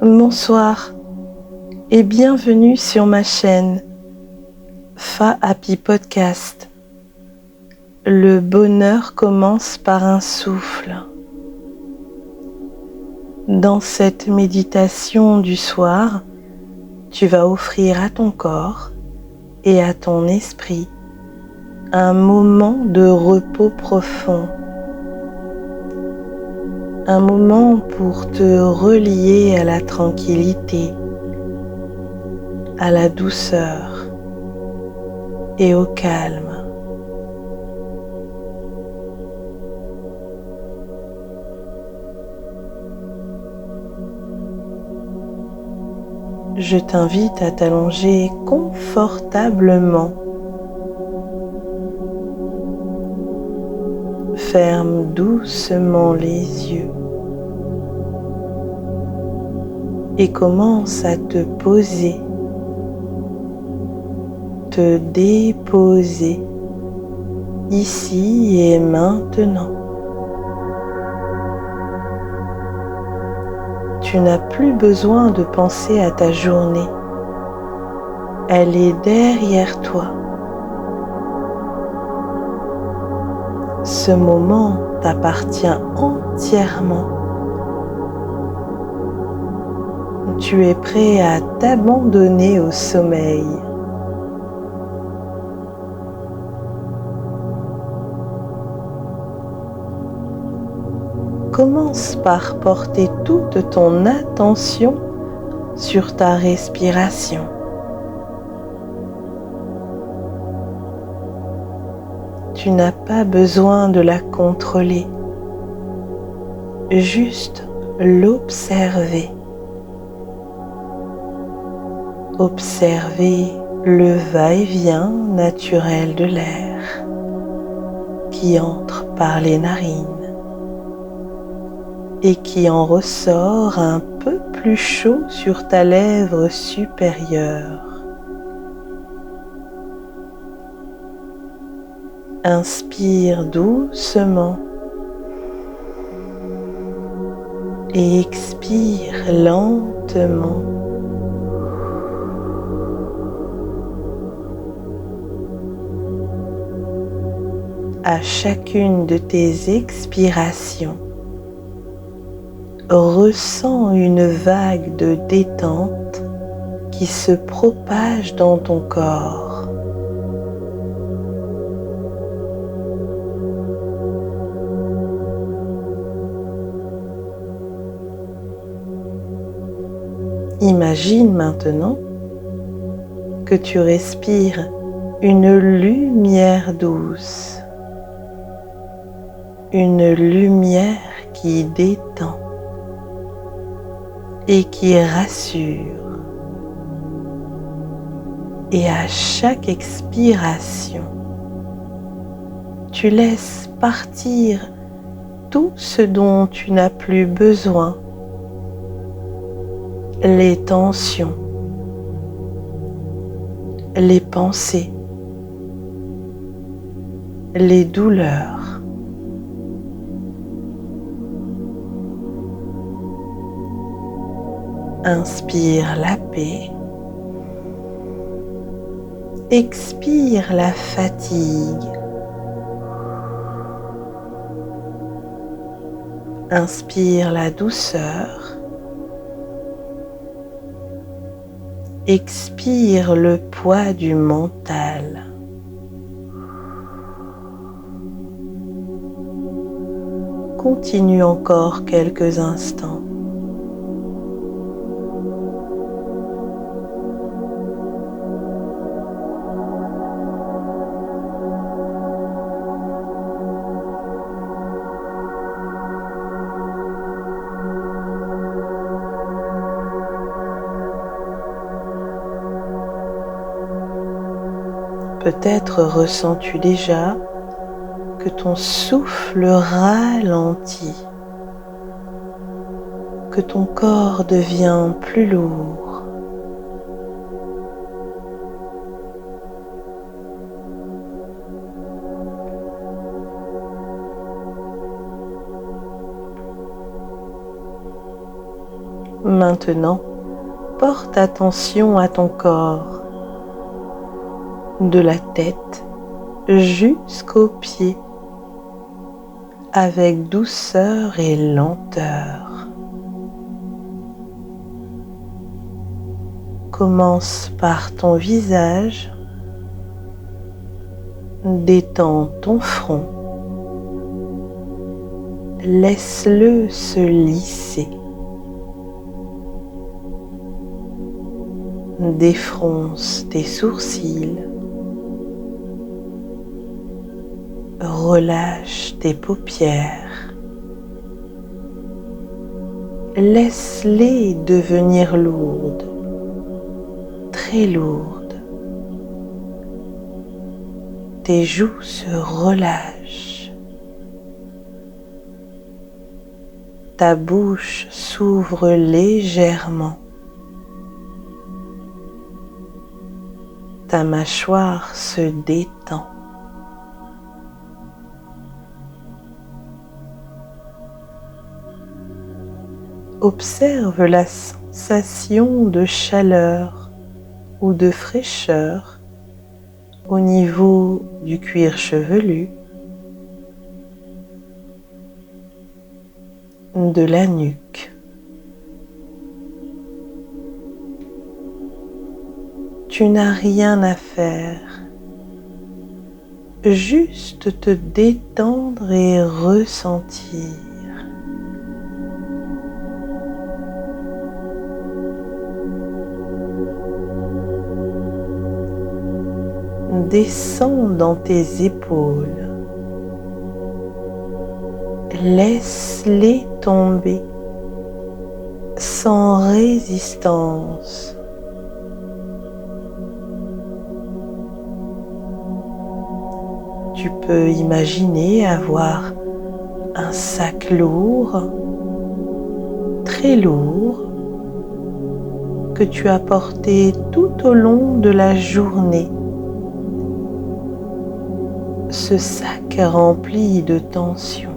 Bonsoir et bienvenue sur ma chaîne Fa Happy Podcast. Le bonheur commence par un souffle. Dans cette méditation du soir, tu vas offrir à ton corps et à ton esprit un moment de repos profond. Un moment pour te relier à la tranquillité, à la douceur et au calme. Je t'invite à t'allonger confortablement. Ferme doucement les yeux et commence à te poser, te déposer ici et maintenant. Tu n'as plus besoin de penser à ta journée. Elle est derrière toi. Ce moment t'appartient entièrement. Tu es prêt à t'abandonner au sommeil. Commence par porter toute ton attention sur ta respiration. Tu n'as pas besoin de la contrôler, juste l'observer. Observer le va-et-vient naturel de l'air qui entre par les narines et qui en ressort un peu plus chaud sur ta lèvre supérieure. Inspire doucement et expire lentement. À chacune de tes expirations, ressens une vague de détente qui se propage dans ton corps. Imagine maintenant que tu respires une lumière douce, une lumière qui détend et qui rassure. Et à chaque expiration, tu laisses partir tout ce dont tu n'as plus besoin. Les tensions, les pensées, les douleurs. Inspire la paix, expire la fatigue. Inspire la douceur. Expire le poids du mental. Continue encore quelques instants. Peut-être ressens-tu déjà que ton souffle ralentit, que ton corps devient plus lourd. Maintenant, porte attention à ton corps, de la tête jusqu'aux pieds, avec douceur et lenteur. Commence par ton visage, détends ton front, laisse-le se lisser. Défronce tes sourcils, relâche tes paupières, laisse-les devenir lourdes, très lourdes. Tes joues se relâchent, ta bouche s'ouvre légèrement. Ta mâchoire se détend. Observe la sensation de chaleur ou de fraîcheur au niveau du cuir chevelu, de la nuque. Tu n'as rien à faire, juste te détendre et ressentir. Descends dans tes épaules, laisse-les tomber sans résistance. Tu peux imaginer avoir un sac lourd, très lourd, que tu as porté tout au long de la journée. Ce sac rempli de tension,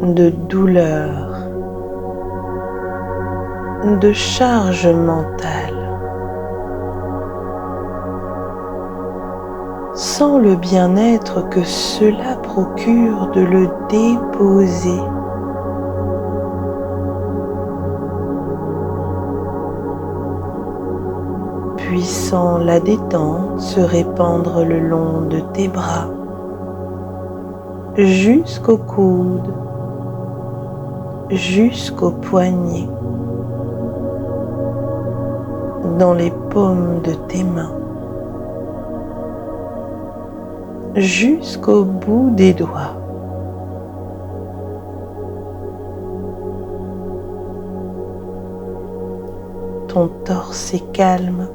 de douleur, de charge mentale. Sens le bien-être que cela procure de le déposer. Puis sens la détente se répandre le long de tes bras, jusqu'au coude, jusqu'aux poignets, dans les paumes de tes mains, jusqu'au bout des doigts. Ton torse est calme.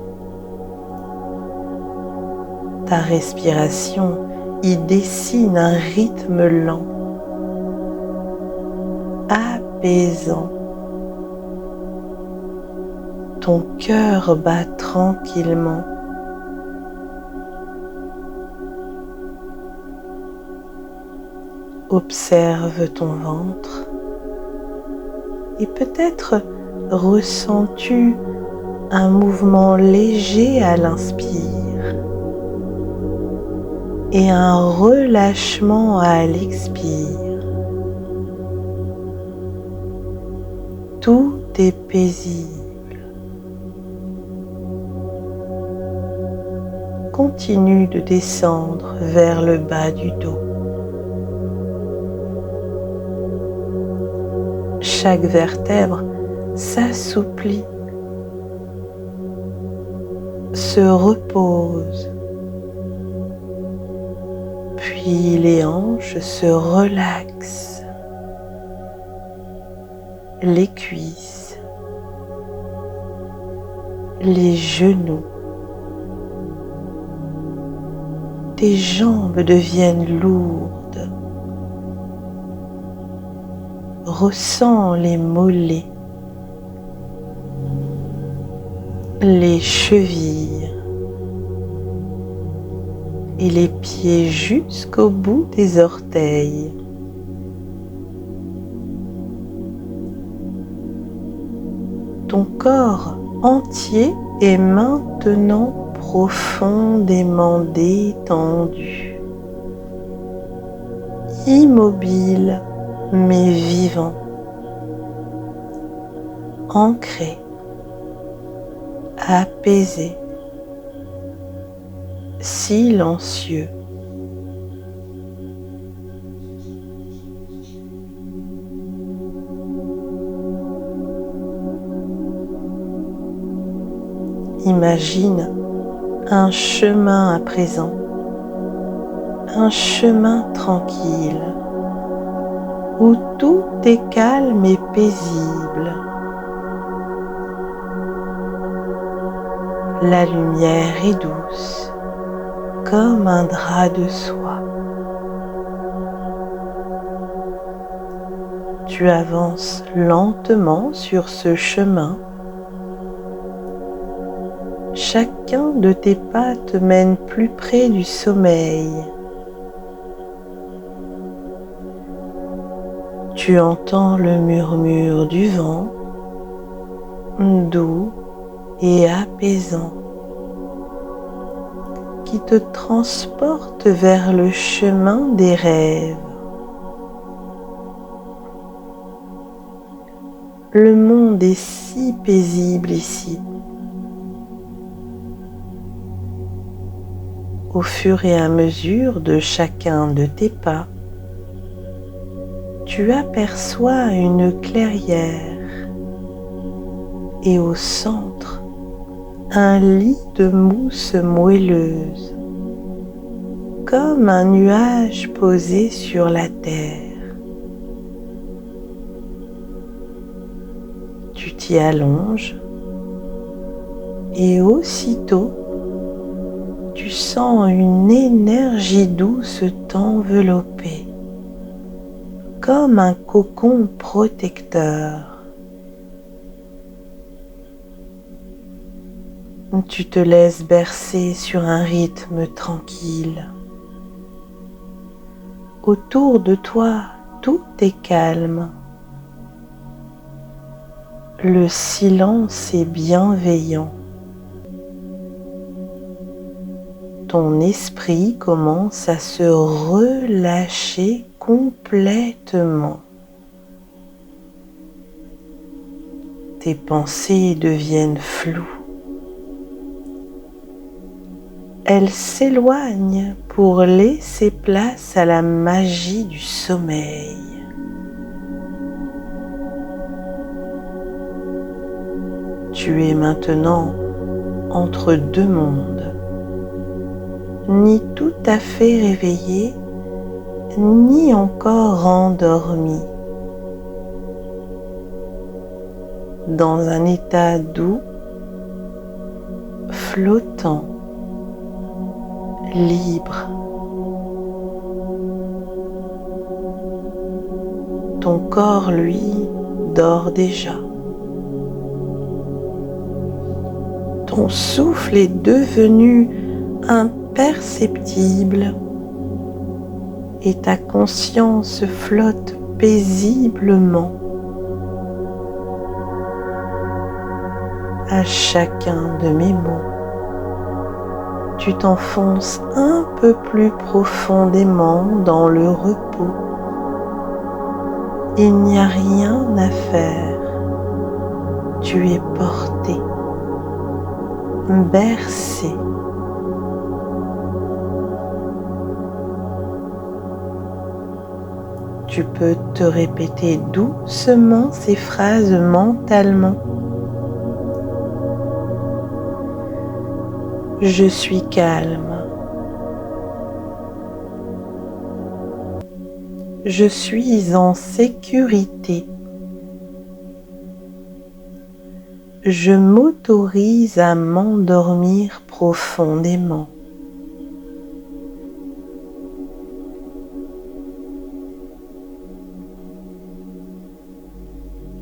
Ta respiration y dessine un rythme lent, apaisant. Ton cœur bat tranquillement. Observe ton ventre et peut-être ressens-tu un mouvement léger à l'inspire et un relâchement à l'expire. Tout est paisible. Continue de descendre vers le bas du dos. Chaque vertèbre s'assouplit, se repose, puis les hanches se relaxent, les cuisses, les genoux, tes jambes deviennent lourdes. Ressens les mollets, les chevilles et les pieds jusqu'au bout des orteils. ton corps entier est maintenant profondément détendu, immobile mais vivant, ancré, apaisé, silencieux. Imagine un chemin à présent, un chemin tranquille, où tout est calme et paisible. La lumière est douce, comme un drap de soie. Tu avances lentement sur ce chemin. Chacun de tes pas te mène plus près du sommeil. Tu entends le murmure du vent, doux et apaisant, qui te transporte vers le chemin des rêves. Le monde est si paisible ici. Au fur et à mesure de chacun de tes pas, tu aperçois une clairière et au centre, un lit de mousse moelleuse, comme un nuage posé sur la terre. Tu t'y allonges et aussitôt, tu sens une énergie douce t'envelopper, comme un cocon protecteur. Tu te laisses bercer sur un rythme tranquille. Autour de toi, tout est calme. Le silence est bienveillant. Ton esprit commence à se relâcher complètement. Tes pensées deviennent floues. Elles s'éloignent pour laisser place à la magie du sommeil. Tu es maintenant entre deux mondes, ni tout à fait réveillé, ni encore endormi. Dans un état doux, flottant, libre. Ton corps, lui, dort déjà. Ton souffle est devenu imperceptible et ta conscience flotte paisiblement. À chacun de mes mots, tu t'enfonces un peu plus profondément dans le repos. Il n'y a rien à faire. Tu es porté, bercé. Tu peux te répéter doucement ces phrases mentalement. Je suis calme. Je suis en sécurité. Je m'autorise à m'endormir profondément.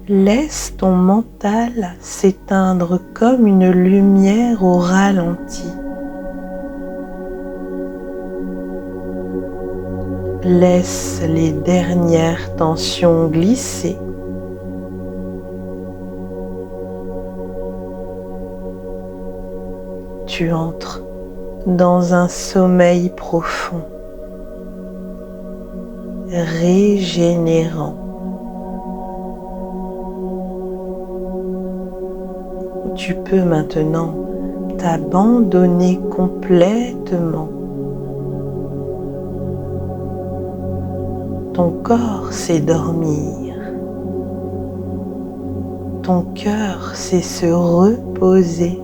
Laisse ton mental s'éteindre comme une lumière au ralenti. Laisse les dernières tensions glisser. tu entres dans un sommeil profond, régénérant. Tu peux maintenant t'abandonner complètement. Ton corps sait dormir. Ton cœur sait se reposer.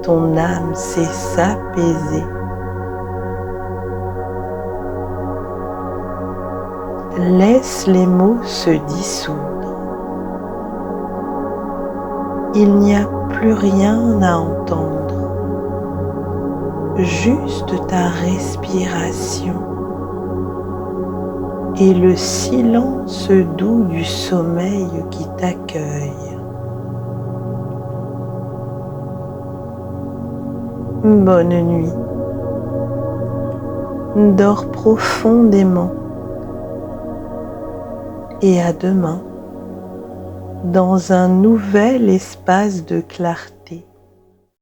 Ton âme sait s'apaiser. Laisse les mots se dissoudre. Il n'y a plus rien à entendre, juste ta respiration et le silence doux du sommeil qui t'accueille. Bonne nuit. Dors profondément et à demain dans un nouvel espace de clarté.